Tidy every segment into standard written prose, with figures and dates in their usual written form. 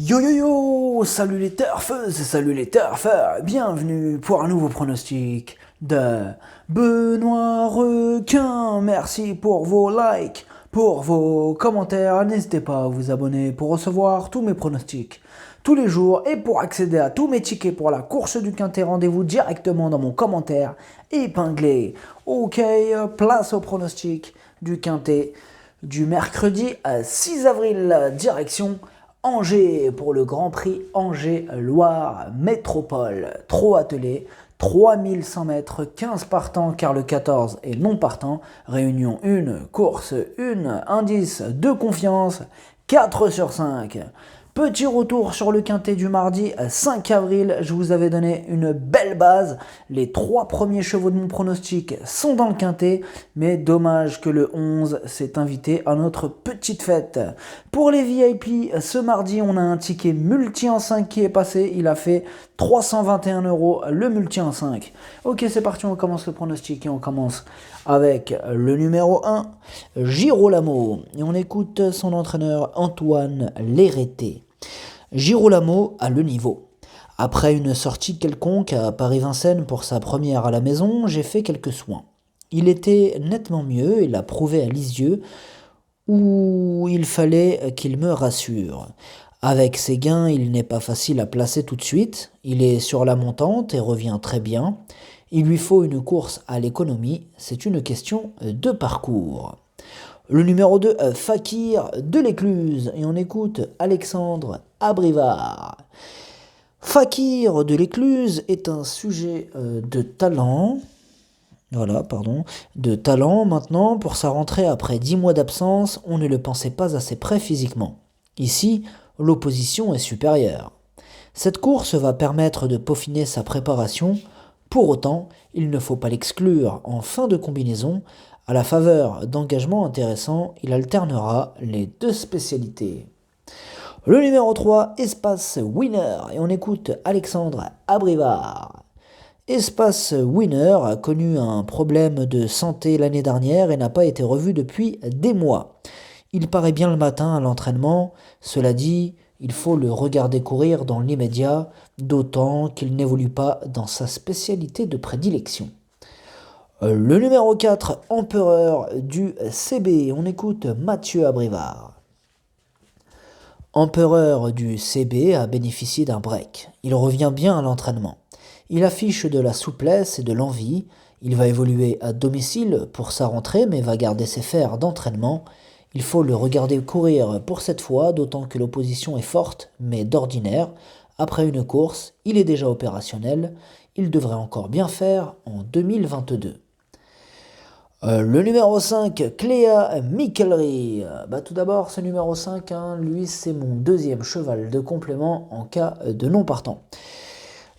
Yo yo yo, salut les turfeuses, salut les turfeurs, bienvenue pour un nouveau pronostic de Benoît Requin. Merci pour vos likes, pour vos commentaires, n'hésitez pas à vous abonner pour recevoir tous mes pronostics tous les jours et pour accéder à tous mes tickets pour la course du Quintet, rendez-vous directement dans mon commentaire épinglé. Ok, place au pronostic du Quintet du mercredi 6 avril, direction Angers pour le Grand Prix Angers-Loire Métropole. Trop attelé, 3100 mètres, 15 partants car le 14 est non partant. Réunion 1, course 1, indice de confiance, 4 sur 5. Petit retour sur le Quintet du mardi 5 avril, je vous avais donné une belle base. Les 3 premiers chevaux de mon pronostic sont dans le Quintet, mais dommage que le 11 s'est invité à notre petite fête. Pour les VIP, ce mardi, on a un ticket multi en 5 qui est passé, il a fait 321 € le multi en 5. Ok, c'est parti, on commence le pronostic et on commence avec le numéro 1, Girolamo. Et on écoute son entraîneur Antoine Lérété. Girolamo a le niveau. Après une sortie quelconque à Paris-Vincennes pour sa première à la maison, j'ai fait quelques soins. Il était nettement mieux et l'a prouvé à Lisieux, où il fallait qu'il me rassure. Avec ses gains, il n'est pas facile à placer tout de suite. Il est sur la montante et revient très bien. Il lui faut une course à l'économie. C'est une question de parcours. Le numéro 2, Fakir de l'Écluse. Et on écoute Alexandre Abrivard. Fakir de l'Écluse est un sujet de talent. De talent maintenant. Pour sa rentrée après 10 mois d'absence, on ne le pensait pas assez prêt physiquement. Ici, l'opposition est supérieure. Cette course va permettre de peaufiner sa préparation. Pour autant, il ne faut pas l'exclure en fin de combinaison. À la faveur d'engagements intéressants, il alternera les 2 spécialités. Le numéro 3, Espace Winner, et on écoute Alexandre Abrivard. Espace Winner a connu un problème de santé l'année dernière et n'a pas été revu depuis des mois. Il paraît bien le matin à l'entraînement, cela dit, il faut le regarder courir dans l'immédiat, d'autant qu'il n'évolue pas dans sa spécialité de prédilection. Le numéro 4, Empereur du CB, on écoute Mathieu Abrivard. Empereur du CB a bénéficié d'un break. Il revient bien à l'entraînement. Il affiche de la souplesse et de l'envie. Il va évoluer à domicile pour sa rentrée, mais va garder ses fers d'entraînement. Il faut le regarder courir pour cette fois, d'autant que l'opposition est forte, mais d'ordinaire. Après une course, il est déjà opérationnel. Il devrait encore bien faire en 2022. Le numéro 5, Cléa Michelry. Tout d'abord, ce numéro 5, lui, c'est mon 2e cheval de complément en cas de non partant.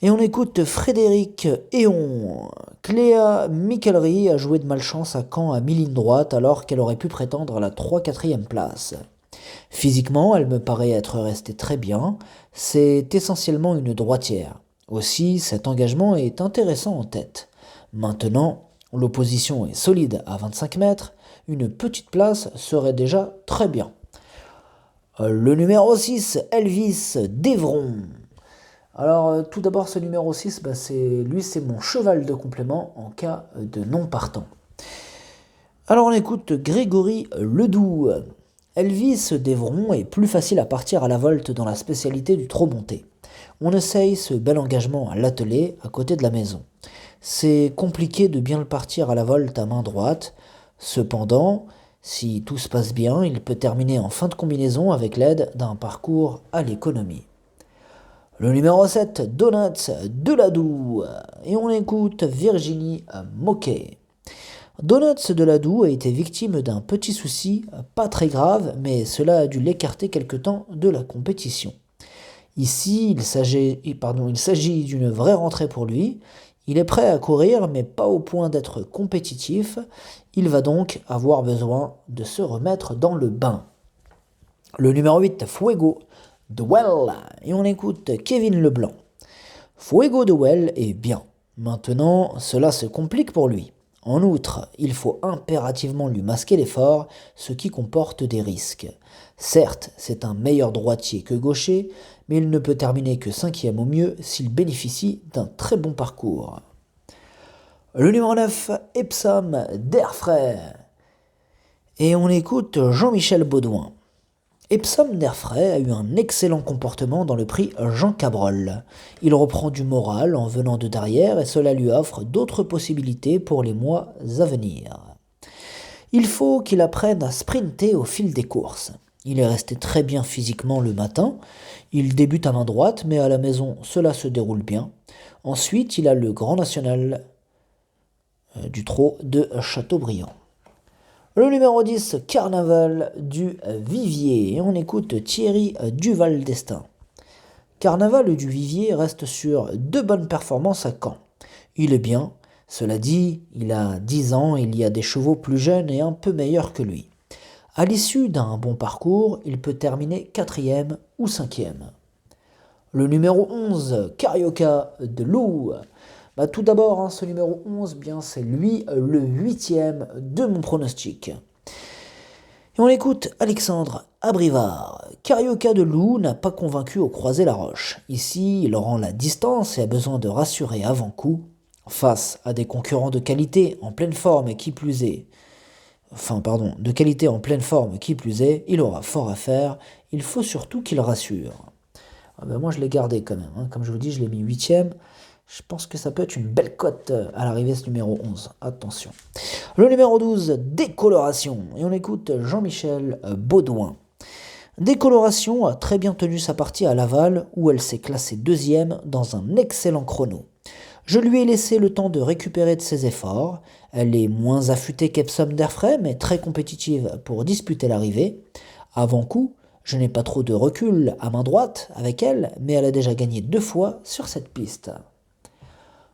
Et on écoute Frédéric Héon. Cléa Michelry a joué de malchance à Caen à mi-ligne droite alors qu'elle aurait pu prétendre à la 3-4e place. Physiquement, elle me paraît être restée très bien. C'est essentiellement une droitière. Aussi, cet engagement est intéressant en tête. Maintenant, l'opposition est solide à 25 mètres, une petite place serait déjà très bien. Le numéro 6, Elvis Devron. Alors tout d'abord ce numéro 6, c'est mon cheval de complément en cas de non partant. Alors on écoute Grégory Ledoux. Elvis Devron est plus facile à partir à la volte dans la spécialité du trot monté. On essaye ce bel engagement à l'attelé à côté de la maison. C'est compliqué de bien le partir à la volte à main droite. Cependant, si tout se passe bien, il peut terminer en fin de combinaison avec l'aide d'un parcours à l'économie. Le numéro 7, Donuts de Ladoux. Et on écoute Virginie Moquet. Donuts de Ladoux a été victime d'un petit souci, pas très grave, mais cela a dû l'écarter quelque temps de la compétition. Ici, il s'agit d'une vraie rentrée pour lui. Il est prêt à courir, mais pas au point d'être compétitif. Il va donc avoir besoin de se remettre dans le bain. Le numéro 8, Fuego de Well. Et on écoute Kevin Leblanc. Fuego de Well est bien. Maintenant, cela se complique pour lui. En outre, il faut impérativement lui masquer l'effort, ce qui comporte des risques. Certes, c'est un meilleur droitier que gaucher, mais il ne peut terminer que 5e au mieux s'il bénéficie d'un très bon parcours. Le numéro 9, Epsom d'Airfray. Et on écoute Jean-Michel Baudouin. Epsom d'Airfray a eu un excellent comportement dans le prix Jean Cabrol. Il reprend du moral en venant de derrière et cela lui offre d'autres possibilités pour les mois à venir. Il faut qu'il apprenne à sprinter au fil des courses. Il est resté très bien physiquement le matin. Il débute à main droite, mais à la maison, cela se déroule bien. Ensuite, il a le Grand National du trot de Châteaubriand. Le numéro 10, Carnaval du Vivier. Et on écoute Thierry Duval d'Estaing. Carnaval du Vivier reste sur 2 bonnes performances à Caen. Il est bien, cela dit, il a 10 ans, il y a des chevaux plus jeunes et un peu meilleurs que lui. À l'issue d'un bon parcours, il peut terminer 4e ou 5e. Le numéro 11, Carioca de Loup. Tout d'abord, ce numéro 11, c'est lui le 8e de mon pronostic. Et on écoute Alexandre Abrivard. Carioca de Loup n'a pas convaincu au Croisé-la-Roche. Ici, il rend la distance et a besoin de rassurer avant coup. Face à des concurrents de qualité en pleine forme et qui plus est, de qualité en pleine forme qui plus est, il aura fort à faire. Il faut surtout qu'il rassure. Moi, je l'ai gardé quand même. Comme je vous dis, je l'ai mis 8e. Je pense que ça peut être une belle cote à l'arrivée, ce numéro 11. Attention. Le numéro 12, Décoloration. Et on écoute Jean-Michel Baudouin. Décoloration a très bien tenu sa partie à Laval, où elle s'est classée 2e dans un excellent chrono. Je lui ai laissé le temps de récupérer de ses efforts. Elle est moins affûtée qu'Epsom d'Airfray, mais très compétitive pour disputer l'arrivée. Avant coup, je n'ai pas trop de recul à main droite avec elle, mais elle a déjà gagné 2 fois sur cette piste.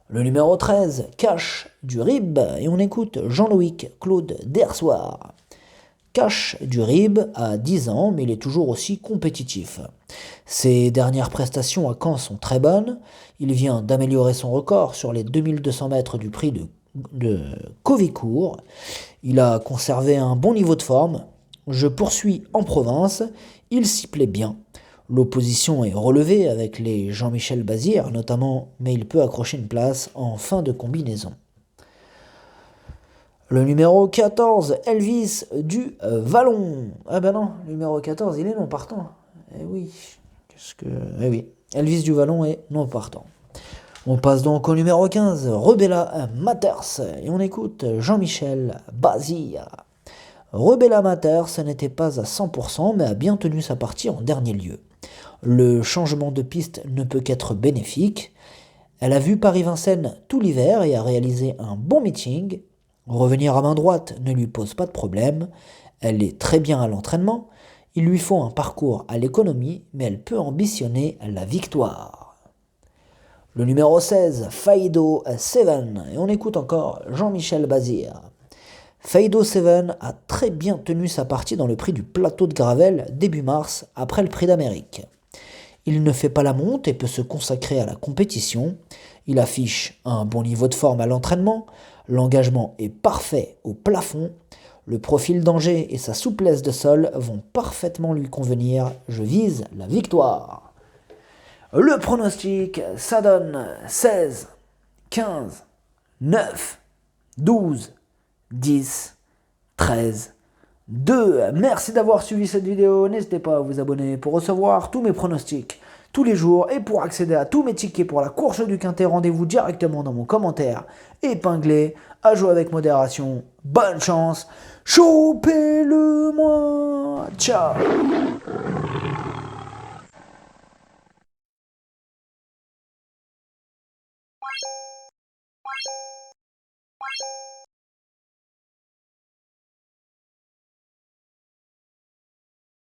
Le numéro 13, Cash du Rib, et on écoute Jean-Louis Claude Dersoir. Cash du Rib a 10 ans, mais il est toujours aussi compétitif. Ses dernières prestations à Caen sont très bonnes. Il vient d'améliorer son record sur les 2200 mètres du prix de Covicourt. Il a conservé un bon niveau de forme. Je poursuis en province. Il s'y plaît bien. L'opposition est relevée avec les Jean-Michel Bazir notamment, mais il peut accrocher une place en fin de combinaison. Le numéro 14, Elvis du Vallon. Non, le numéro 14, il est non partant. Oui, Elvis du Vallon est non partant. On passe donc au numéro 15, Rebella Matters, et on écoute Jean-Michel Bazir. Rebella Matters n'était pas à 100%, mais a bien tenu sa partie en dernier lieu. Le changement de piste ne peut qu'être bénéfique. Elle a vu Paris-Vincennes tout l'hiver et a réalisé un bon meeting. Revenir à main droite ne lui pose pas de problème. Elle est très bien à l'entraînement. Il lui faut un parcours à l'économie, mais elle peut ambitionner la victoire. Le numéro 16, Faido 7, et on écoute encore Jean-Michel Bazir. Faido 7 a très bien tenu sa partie dans le prix du plateau de Gravel début mars après le prix d'Amérique. Il ne fait pas la monte et peut se consacrer à la compétition. Il affiche un bon niveau de forme à l'entraînement. L'engagement est parfait au plafond. Le profil d'Angers et sa souplesse de sol vont parfaitement lui convenir. Je vise la victoire. Le pronostic, ça donne 16, 15, 9, 12, 10, 13, 2. Merci d'avoir suivi cette vidéo. N'hésitez pas à vous abonner pour recevoir tous mes pronostics tous les jours et pour accéder à tous mes tickets pour la course du Quintet. Rendez-vous directement dans mon commentaire épinglé. À jouer avec modération. Bonne chance. Chopez-le-moi. Ciao.